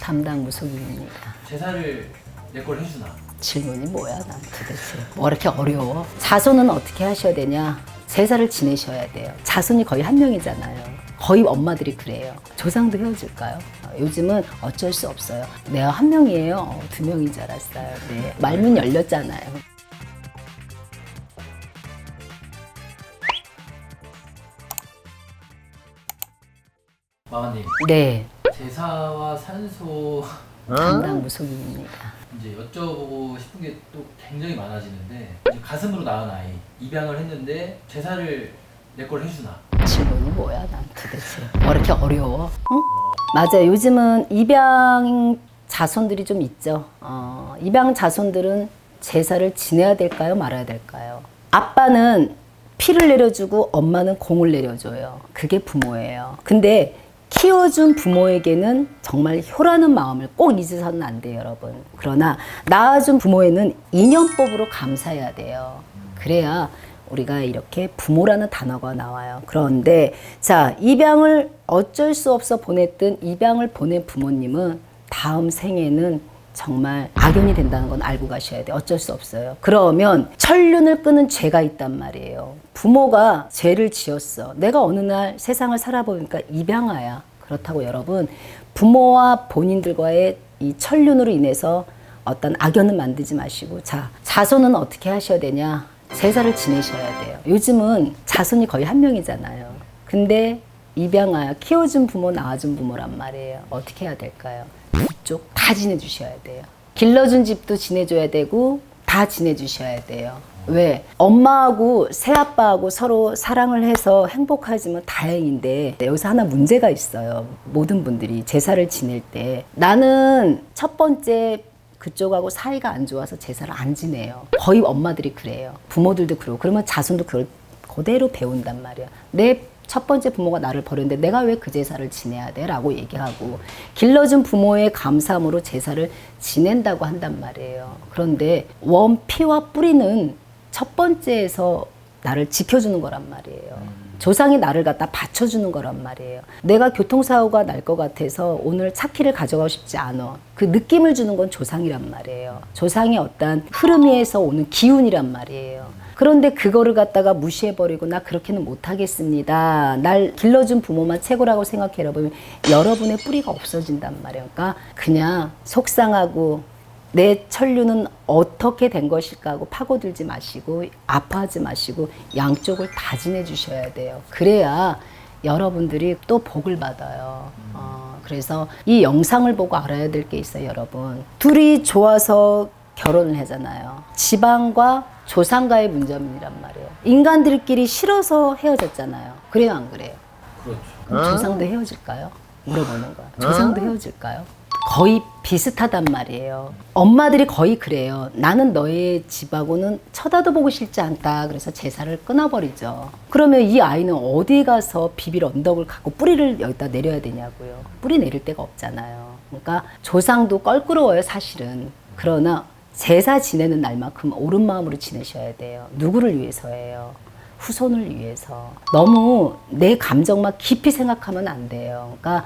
담당 무속인입니다. 제사를 내 걸 해주나? 질문이 뭐야 난 도대체. 뭐 이렇게 어려워? 자손은 어떻게 하셔야 되냐? 제사를 지내셔야 돼요. 자손이 거의 한 명이잖아요. 거의 엄마들이 그래요. 조상도 헤어질까요? 요즘은 어쩔 수 없어요. 내가 한 명이에요. 두 명인 줄 알았어요. 네. 말문 열렸잖아요. 마마님, 네. 제사와 산소 담당 무속인입니다. 이제 여쭤보고 싶은 게 또 굉장히 많아지는데, 이제 가슴으로 낳은 아이 입양을 했는데 제사를 내 걸 해주나? 질문이 뭐야 난 도대체. 뭐 이렇게 어려워? 응? 맞아요. 요즘은 입양 자손들이 좀 있죠. 입양 자손들은 제사를 지내야 될까요? 말아야 될까요? 아빠는 피를 내려주고 엄마는 공을 내려줘요. 그게 부모예요. 근데 키워준 부모에게는 정말 효라는 마음을 꼭 잊으셔는 안 돼요, 여러분. 그러나 낳아준 부모에는 인연법으로 감사해야 돼요. 그래야 우리가 이렇게 부모라는 단어가 나와요. 그런데 자, 입양을 어쩔 수 없어 보냈던 입양을 보낸 부모님은 다음 생에는 정말 악연이 된다는 건 알고 가셔야 돼요. 어쩔 수 없어요. 그러면 천륜을 끄는 죄가 있단 말이에요. 부모가 죄를 지었어. 내가 어느 날 세상을 살아보니까 입양아야. 그렇다고 여러분, 부모와 본인들과의 이 천륜으로 인해서 어떤 악연은 만들지 마시고, 자, 자손은 어떻게 하셔야 되냐? 제사를 지내셔야 돼요. 요즘은 자손이 거의 한 명이잖아요. 근데 입양아야, 키워준 부모, 낳아준 부모란 말이에요. 어떻게 해야 될까요? 두 쪽 다 지내주셔야 돼요. 길러준 집도 지내줘야 되고 다 지내주셔야 돼요. 왜? 엄마하고 새아빠하고 서로 사랑을 해서 행복하지만 다행인데 여기서 하나 문제가 있어요. 모든 분들이 제사를 지낼 때 나는 첫 번째 그쪽하고 사이가 안 좋아서 제사를 안 지내요. 거의 엄마들이 그래요. 부모들도 그러고. 그러면 자손도 그걸 그대로 배운단 말이야. 내 첫 번째 부모가 나를 버렸는데 내가 왜 그 제사를 지내야 돼? 라고 얘기하고 길러준 부모의 감사함으로 제사를 지낸다고 한단 말이에요. 그런데 원피와 뿌리는 첫 번째에서 나를 지켜주는 거란 말이에요. 조상이 나를 갖다 받쳐주는 거란 말이에요. 내가 교통사고가 날 것 같아서 오늘 차키를 가져가고 싶지 않아. 그 느낌을 주는 건 조상이란 말이에요. 조상의 어떤 흐름에서 오는 기운이란 말이에요. 그런데 그거를 갖다가 무시해버리고 나 그렇게는 못하겠습니다. 날 길러준 부모만 최고라고 생각해 보면 여러분의 뿌리가 없어진단 말이에요. 그러니까 그냥 속상하고 내 천류는 어떻게 된 것일까 하고 파고들지 마시고 아파하지 마시고 양쪽을 다 지내주셔야 돼요. 그래야 여러분들이 또 복을 받아요. 그래서 이 영상을 보고 알아야 될 게 있어요, 여러분. 둘이 좋아서 결혼을 하잖아요. 집안과 조상과의 문제이란 말이에요. 인간들끼리 싫어서 헤어졌잖아요. 그래요, 안 그래요? 그렇죠. 그럼 조상도 헤어질까요? 물어보는 거야. 조상도 헤어질까요? 거의 비슷하단 말이에요. 엄마들이 거의 그래요. 나는 너의 집하고는 쳐다도 보고 싶지 않다. 그래서 제사를 끊어버리죠. 그러면 이 아이는 어디 가서 비빌 언덕을 갖고 뿌리를 여기다 내려야 되냐고요. 뿌리 내릴 데가 없잖아요. 그러니까 조상도 껄끄러워요, 사실은. 그러나 제사 지내는 날만큼 옳은 마음으로 지내셔야 돼요. 누구를 위해서예요? 후손을 위해서. 너무 내 감정만 깊이 생각하면 안 돼요. 그러니까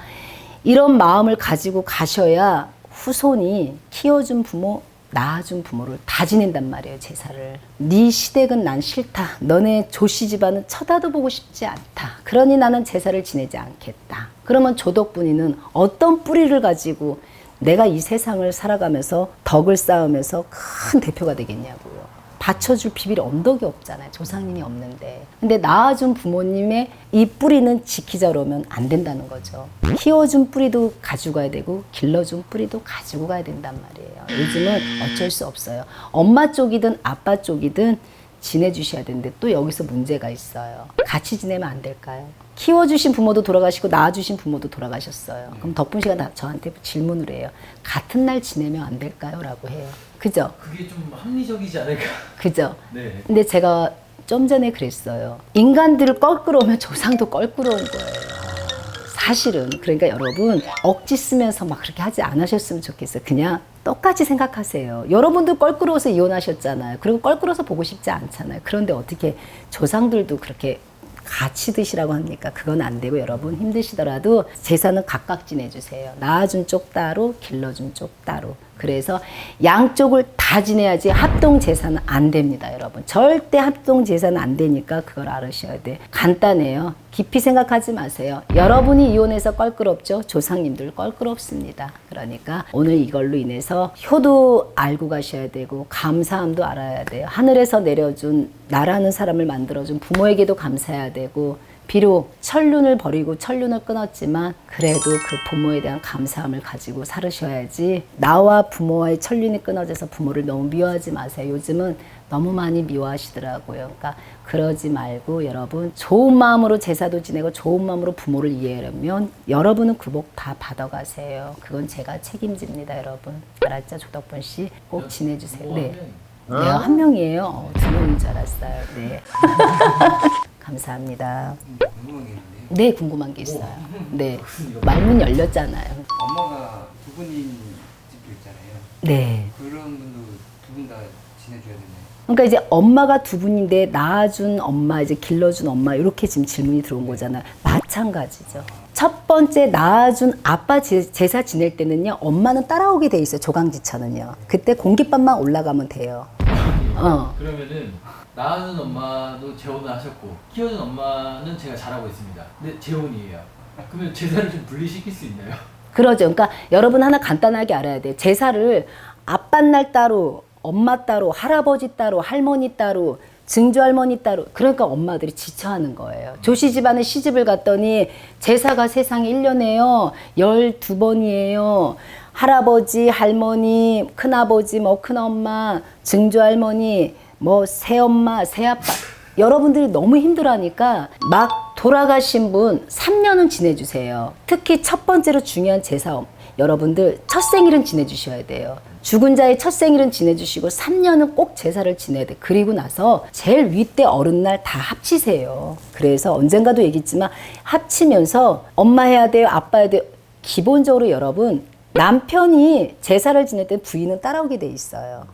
이런 마음을 가지고 가셔야 후손이 키워준 부모, 낳아준 부모를 다 지낸단 말이에요, 제사를. 네 시댁은 난 싫다. 너네 조씨 집안은 쳐다도 보고 싶지 않다. 그러니 나는 제사를 지내지 않겠다. 그러면 조덕분이는 어떤 뿌리를 가지고 내가 이 세상을 살아가면서 덕을 쌓으면서 큰 대표가 되겠냐고요. 받쳐줄 비빌 언덕이 없잖아요. 조상님이 없는데. 근데 낳아준 부모님의 이 뿌리는 지키자 그러면 안 된다는 거죠. 키워준 뿌리도 가지고 가야 되고 길러준 뿌리도 가지고 가야 된단 말이에요. 요즘은 어쩔 수 없어요. 엄마 쪽이든 아빠 쪽이든 지내주셔야 되는데 또 여기서 문제가 있어요. 같이 지내면 안 될까요? 키워주신 부모도 돌아가시고 낳아주신 부모도 돌아가셨어요. 그럼 덕분 씨가 저한테 질문을 해요. 같은 날 지내면 안 될까요? 라고 해요. 그죠? 그게 좀 합리적이지 않을까? 그죠? 네. 근데 제가 좀 전에 그랬어요. 인간들을 껄끄러우면 조상도 껄끄러운 거예요. 사실은. 그러니까 여러분 억지 쓰면서 막 그렇게 하지 않으셨으면 좋겠어요. 그냥 똑같이 생각하세요. 여러분도 껄끄러워서 이혼하셨잖아요. 그리고 껄끄러워서 보고 싶지 않잖아요. 그런데 어떻게 조상들도 그렇게 같이 드시라고 합니까? 그건 안 되고 여러분 힘드시더라도 제사는 각각 지내주세요. 낳아준 쪽 따로, 길러준 쪽 따로. 그래서 양쪽을 다 지내야지 합동 제사는 안 됩니다, 여러분. 절대 합동 제사는 안 되니까 그걸 알으셔야 돼. 간단해요. 깊이 생각하지 마세요. 여러분이 이혼해서 껄끄럽죠? 조상님들 껄끄럽습니다. 그러니까 오늘 이걸로 인해서 효도 알고 가셔야 되고 감사함도 알아야 돼요. 하늘에서 내려준 나라는 사람을 만들어준 부모에게도 감사해야 되고 비록 천륜을 버리고 천륜을 끊었지만 그래도 그 부모에 대한 감사함을 가지고 살으셔야지. 나와 부모와의 천륜이 끊어져서 부모를 너무 미워하지 마세요. 요즘은 너무 많이 미워하시더라고요. 그러니까 그러지 말고 여러분 좋은 마음으로 제사도 지내고 좋은 마음으로 부모를 이해하려면 여러분은 그 복 다 받아가세요. 그건 제가 책임집니다, 여러분. 알았죠? 조덕분 씨 꼭 지내주세요. 네. 내가 한 명이에요. 두 명인 줄 알았어요. 네. 감사합니다. 궁금한 게 있는데요. 네, 궁금한 게 있어요. 네, 말문 열렸잖아요. 엄마가 두 분인 집도 있잖아요. 네. 그런 분도 두 분 다 지내줘야 되나요? 그러니까 이제 엄마가 두 분인데 낳아준 엄마, 이제 길러준 엄마 이렇게 지금 질문이 들어온 거잖아요. 마찬가지죠. 첫 번째 낳아준 아빠 제사 지낼 때는요, 엄마는 따라오게 돼 있어요. 조강지처는요. 그때 공깃밥만 올라가면 돼요. 그러면은 낳아준 엄마도 재혼을 하셨고 키워준 엄마는 제가 잘하고 있습니다. 근데 재혼이에요. 그러면 제사를 좀 분리시킬 수 있나요? 그러죠. 그러니까 여러분 하나 간단하게 알아야 돼요. 제사를 아빠 날 따로, 엄마 따로, 할아버지 따로, 할머니 따로, 증조할머니 따로. 그러니까 엄마들이 지쳐하는 거예요. 조씨 집안에 시집을 갔더니 제사가 세상에 1년에요. 12번이에요. 할아버지, 할머니, 큰아버지, 뭐 큰엄마, 증조할머니, 뭐 새엄마, 새아빠. 여러분들이 너무 힘들어하니까 막 돌아가신 분 3년은 지내주세요. 특히 첫 번째로 중요한 제사, 여러분들 첫 생일은 지내주셔야 돼요. 죽은 자의 첫 생일은 지내주시고 3년은 꼭 제사를 지내야 돼. 그리고 나서 제일 윗대 어른날 다 합치세요. 그래서 언젠가도 얘기했지만 합치면서 엄마 해야 돼요, 아빠 해야 돼요. 기본적으로 여러분 남편이 제사를 지낼 때 부인은 따라오게 돼 있어요.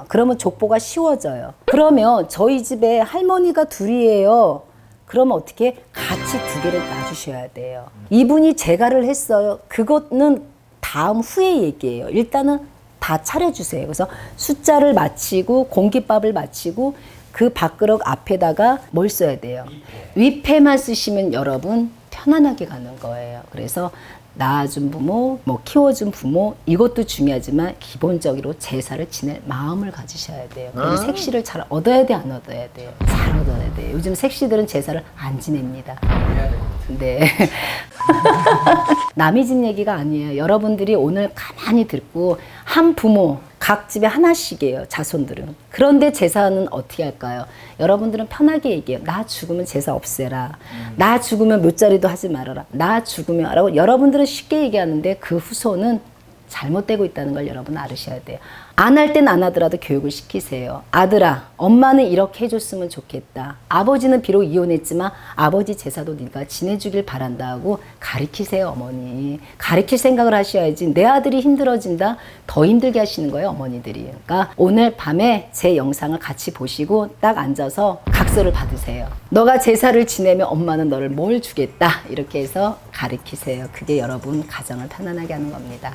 그러면 족보가 쉬워져요. 그러면 저희 집에 할머니가 둘이에요. 그러면 어떻게 같이 두 개를 놔주셔야 돼요. 이분이 제가를 했어요. 그거는 다음 후에 얘기예요. 일단은 다 차려주세요. 그래서 숫자를 맞히고 공깃밥을 맞히고 그 밥그릇 앞에다가 뭘 써야 돼요? 위패만 쓰시면 여러분 편안하게 가는 거예요. 그래서 낳아준 부모, 뭐 키워준 부모, 이것도 중요하지만 기본적으로 제사를 지낼 마음을 가지셔야 돼요. 그리고 색시를 잘 얻어야 돼, 안 얻어야 돼요? 잘 얻어야 돼요. 요즘 색시들은 제사를 안 지냅니다. 해야 돼요. 네. 남의 집 얘기가 아니에요. 여러분들이 오늘 가만히 듣고 한 부모, 각 집에 하나씩이에요, 자손들은. 그런데 제사는 어떻게 할까요? 여러분들은 편하게 얘기해요. 나 죽으면 제사 없애라. 나 죽으면 묘자리도 하지 말아라. 나 죽으면 라고 여러분들은 쉽게 얘기하는데 그 후손은 잘못되고 있다는 걸 여러분 알으셔야 돼요. 안 할 땐 안 하더라도 교육을 시키세요. 아들아, 엄마는 이렇게 해줬으면 좋겠다. 아버지는 비록 이혼했지만 아버지 제사도 네가 지내주길 바란다 하고 가르치세요, 어머니. 가르칠 생각을 하셔야지. 내 아들이 힘들어진다? 더 힘들게 하시는 거예요, 어머니들이. 그러니까 오늘 밤에 제 영상을 같이 보시고 딱 앉아서 각서를 받으세요. 너가 제사를 지내면 엄마는 너를 뭘 주겠다. 이렇게 해서 가르치세요. 그게 여러분 가정을 편안하게 하는 겁니다.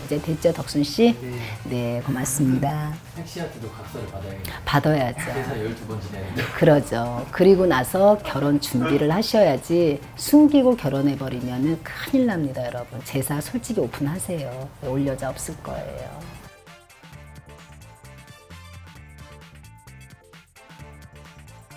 이제 됐죠, 덕순 씨? 네, 고맙습니다. 택시한테도 각서를 받아야겠네요. 받아야죠. 제사 12번 지내는데. 그러죠. 그리고 나서 결혼 준비를 하셔야지 숨기고 결혼해버리면 큰일 납니다, 여러분. 제사 솔직히 오픈하세요. 올 여자 없을 거예요.